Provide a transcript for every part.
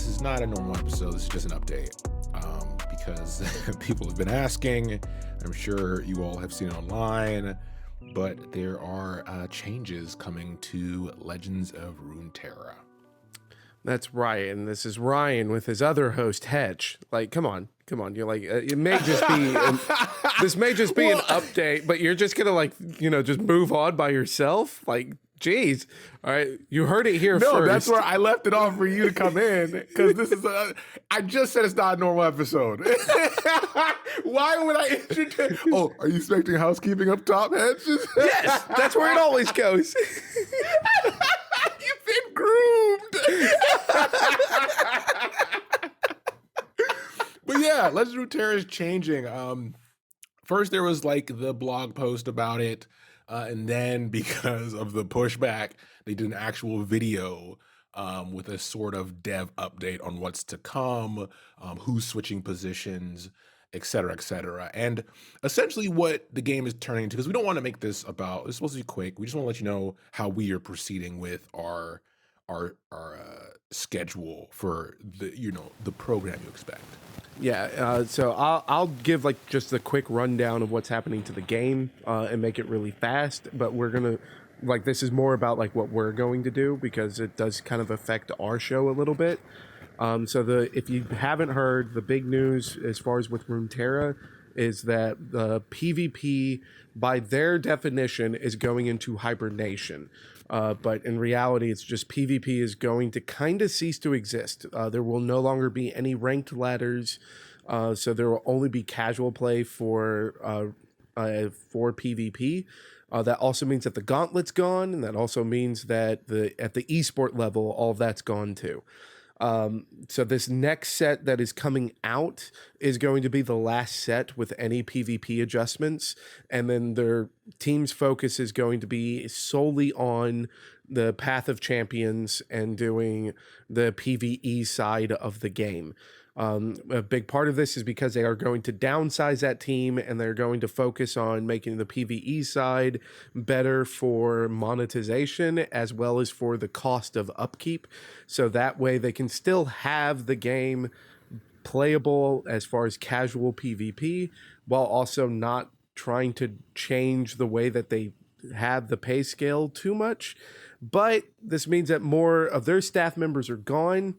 this is not a normal episode. This is just an update because people have been asking. I'm sure you all have seen it online, but there are changes coming to Legends of Runeterra. That's right, and this is Ryan with his other host, Hedge. Like, come on. You're like, it may just be, this may just be an update, but you're just gonna just move on by yourself. Like, geez. All right, you heard it here first. No, that's where I left it off for you to come in because this is I just said it's not a normal episode. Why would I introduce? Oh, are you expecting housekeeping up top, Hedge? Yes, that's where it always goes. You've been groomed. But yeah, Legends of Runeterra is changing. First there was like the blog post about it, and then because of the pushback, they did an actual video with a sort of dev update on what's to come, who's switching positions, et cetera, and essentially what the game is turning into. Because we don't want to make this about. It's supposed to be quick. We just want to let you know how we are proceeding with our schedule for the program you expect. Yeah, so I'll give like just a quick rundown of what's happening to the game and make it really fast. But we're gonna this is more about like what we're going to do because it does kind of affect our show a little bit. So if you haven't heard, the big news as far as with Runeterra is that the PvP, by their definition, is going into hibernation. But in reality, it's just PvP is going to kind of cease to exist. There will no longer be any ranked ladders, so there will only be casual play for PvP. That also means that the gauntlet's gone, and that also means that at the esport level, all of that's gone too. So this next set that is coming out is going to be the last set with any PvP adjustments, and then their team's focus is going to be solely on the Path of Champions and doing the PvE side of the game. A big part of this is because they are going to downsize that team and they're going to focus on making the PvE side better for monetization as well as for the cost of upkeep. So that way they can still have the game playable as far as casual PvP while also not trying to change the way that they have the pay scale too much. But this means that more of their staff members are gone.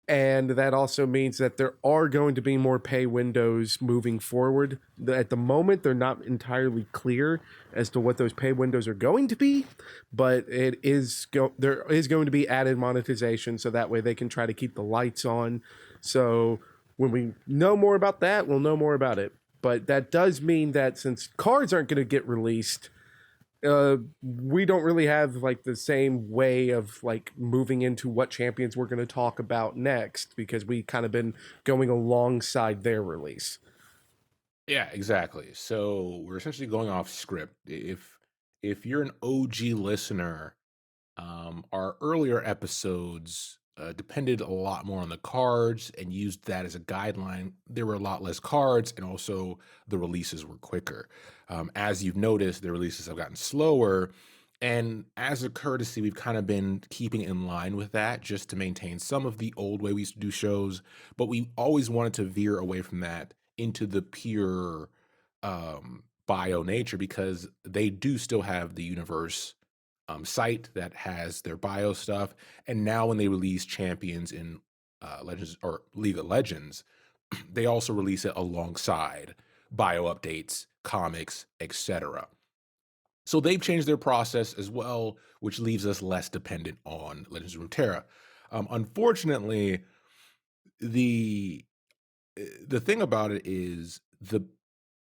And that also means that there are going to be more pay windows moving forward. At the moment, they're not entirely clear as to what those pay windows are going to be, but there is going to be added monetization, so that way they can try to keep the lights on. So when we know more about that, we'll know more about it. But that does mean that since cards aren't going to get released, we don't really have like the same way of like moving into what champions we're going to talk about next because we kind of been going alongside their release. Yeah, exactly. So we're essentially going off script. If you're an OG listener, our earlier episodes depended a lot more on the cards and used that as a guideline. There were a lot less cards, and also the releases were quicker. As you've noticed, the releases have gotten slower, and as a courtesy, we've kind of been keeping in line with that just to maintain some of the old way we used to do shows, but we always wanted to veer away from that into the pure bio nature because they do still have the universe site that has their bio stuff. And now when they release champions in Legends or League of Legends, they also release it alongside bio updates, comics, etc. So they've changed their process as well, which leaves us less dependent on Legends of Runeterra. Unfortunately, the thing about it is the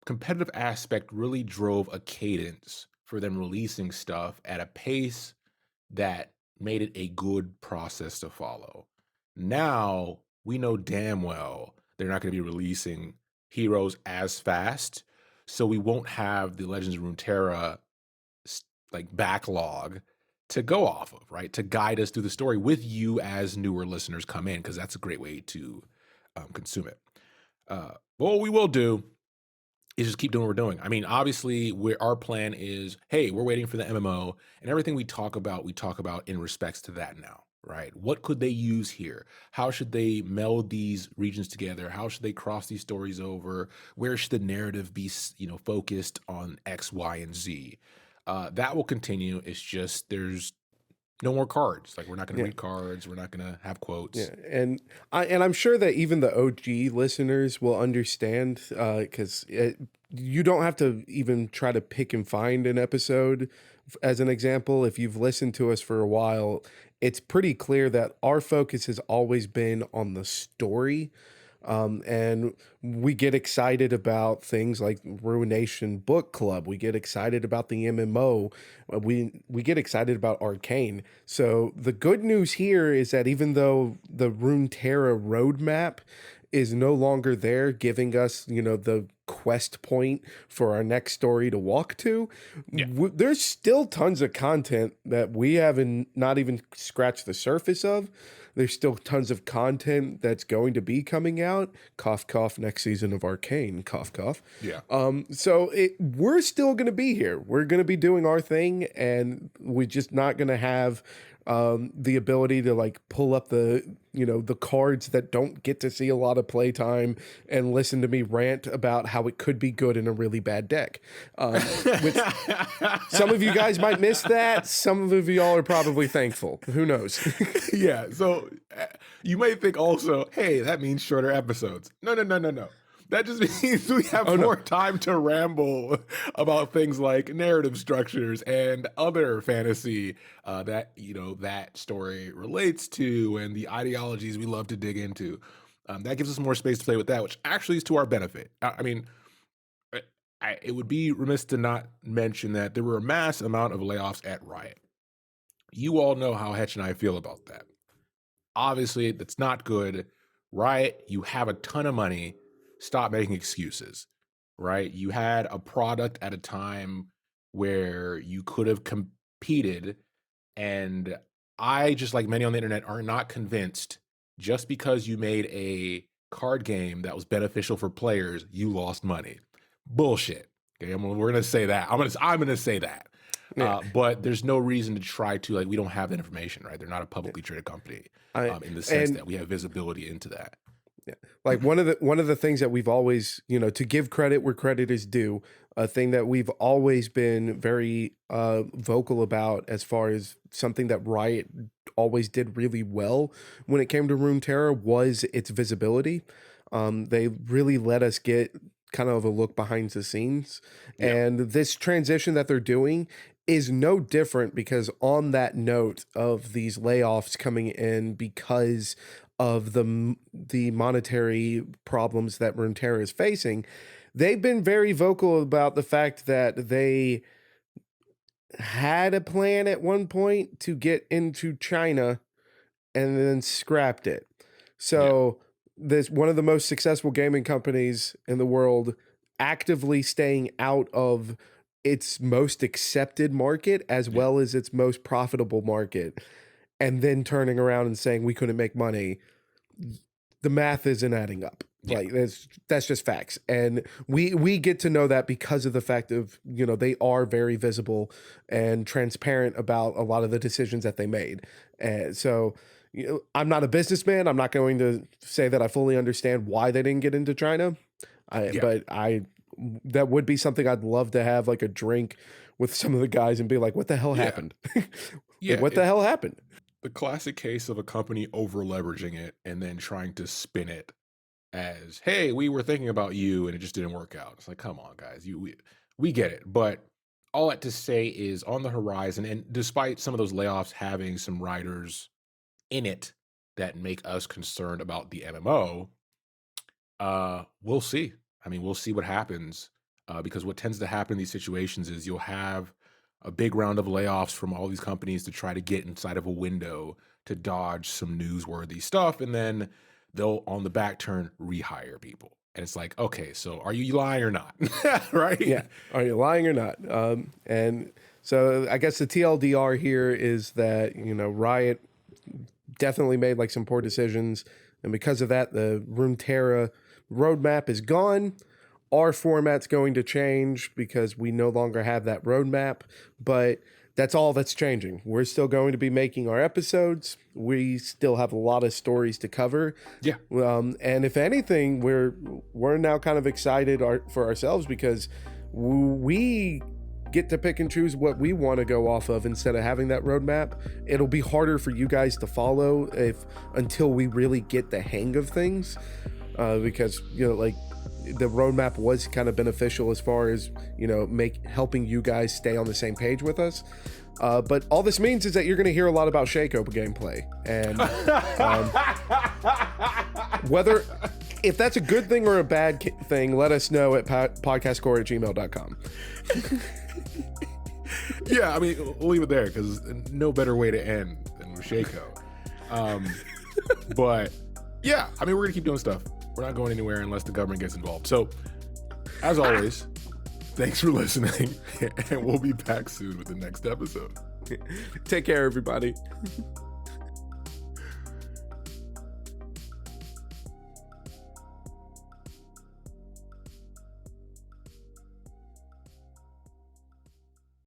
competitive aspect really drove a cadence for them releasing stuff at a pace that made it a good process to follow. Now we know damn well they're not going to be releasing heroes as fast, so we won't have the Legends of Runeterra backlog to go off of, right? To guide us through the story with you as newer listeners come in, because that's a great way to consume it. But what we will do is just keep doing what we're doing. I mean, obviously, our plan is, hey, we're waiting for the MMO, and everything we talk about in respects to that now. right? What could they use here? How should they meld these regions together? How should they cross these stories over? Where should the narrative be, focused on X, Y, and Z? That will continue. It's just there's no more cards. Like we're not going to Yeah. read cards. We're not going to have Yeah, quotes. and I'm sure that even the OG listeners will understand because you don't have to even try to pick and find an episode as an example. If you've listened to us for a while, it's pretty clear that our focus has always been on the story. And we get excited about things like Ruination Book Club. We get excited about the MMO. We get excited about Arcane. So the good news here is that even though the Runeterra roadmap is no longer there, giving us the quest point for our next story to walk to, Yeah. there's still tons of content that we haven't not even scratched the surface of. There's still tons of content that's going to be coming out. Cough, cough. Next season of Arcane. Cough, cough. Yeah. So we're still going to be here. We're going to be doing our thing, and we're just not going to have the ability to like pull up the cards that don't get to see a lot of playtime and listen to me rant about how it could be good in a really bad deck. Which some of you guys might miss that. Some of y'all are probably thankful. Who knows? Yeah. So you may think also, hey, that means shorter episodes. No, no, no, no, no. That just means we Oh have no. more time to ramble about things like narrative structures and other fantasy that that story relates to, and the ideologies we love to dig into. That gives us more space to play with that, which actually is to our benefit. I mean, I, it would be remiss to not mention that there were a mass amount of layoffs at Riot. You all know how Hetch and I feel about that. Obviously, that's not good. Riot, you have a ton of money. Stop making excuses, right? You had a product at a time where you could have competed. And I, just like many on the internet, are not convinced just because you made a card game that was beneficial for players, you lost money. Bullshit. Okay, we're gonna say that. I'm gonna say that. Yeah. But there's no reason to try to like we don't have that information, right? They're not a Yeah. publicly traded company I in the sense and that we have visibility into that. Yeah. Like one of the things that we've always, to give credit where credit is due, a thing that we've always been very vocal about as far as something that Riot always did really well when it came to Runeterra was its visibility. They really let us get kind of a look behind the scenes. Yeah, And this transition that they're doing is no different because on that note of these layoffs coming in because of the monetary problems that Runeterra is facing, they've been very vocal about the fact that they had a plan at one point to get into China and then scrapped it. yeah, So this one of the most successful gaming companies in the world actively staying out of its most accepted market as yeah, well as its most profitable market and then turning around and saying we couldn't make money. The math isn't adding up. yeah, Like that's just facts, and we get to know that because of the fact of they are very visible and transparent about a lot of the decisions that they made. And so I'm not a businessman. I'm not going to say that I fully understand why they didn't get into China. yeah, But I that would be something I'd love to have like a drink with some of the guys and be like, what the hell yeah, happened? Like yeah. what the It's hell happened? the classic case of a company over leveraging it and then trying to spin it as, "Hey, we were thinking about you and it just didn't work out." It's like, "Come on, guys. We get it." But all that to say is on the horizon, and despite some of those layoffs having some writers in it that make us concerned about the MMO, we'll see. I mean, we'll see what happens, because what tends to happen in these situations is you'll have a big round of layoffs from all these companies to try to get inside of a window to dodge some newsworthy stuff, and then they'll, on the back turn, rehire people. And it's like, okay, so are you lying or not? Right? Yeah. Are you lying or not? And so I guess the TLDR here is that, Riot definitely made like some poor decisions. And because of that, the Runeterra roadmap is gone. Our format's going to change because we no longer have that roadmap. But That's all that's changing. We're still going to be making our episodes. We still have a lot of stories to cover. Yeah. And if anything, we're now kind of excited for ourselves because we get to pick and choose what we want to go off of instead of having that roadmap. It'll be harder for you guys to follow until we really get the hang of things, because like the roadmap was kind of beneficial as far as helping you guys stay on the same page with us. But all this means is that you're going to hear a lot about Shaco gameplay, and whether if that's a good thing or a bad thing, let us know at podcastcore@gmail.com. Yeah, I mean, we'll leave it there because no better way to end than with Shaco. But yeah, I mean, we're gonna keep doing stuff. We're not going anywhere unless the government gets involved. So, as always, thanks for listening, and we'll be back soon with the next episode. Take care, everybody.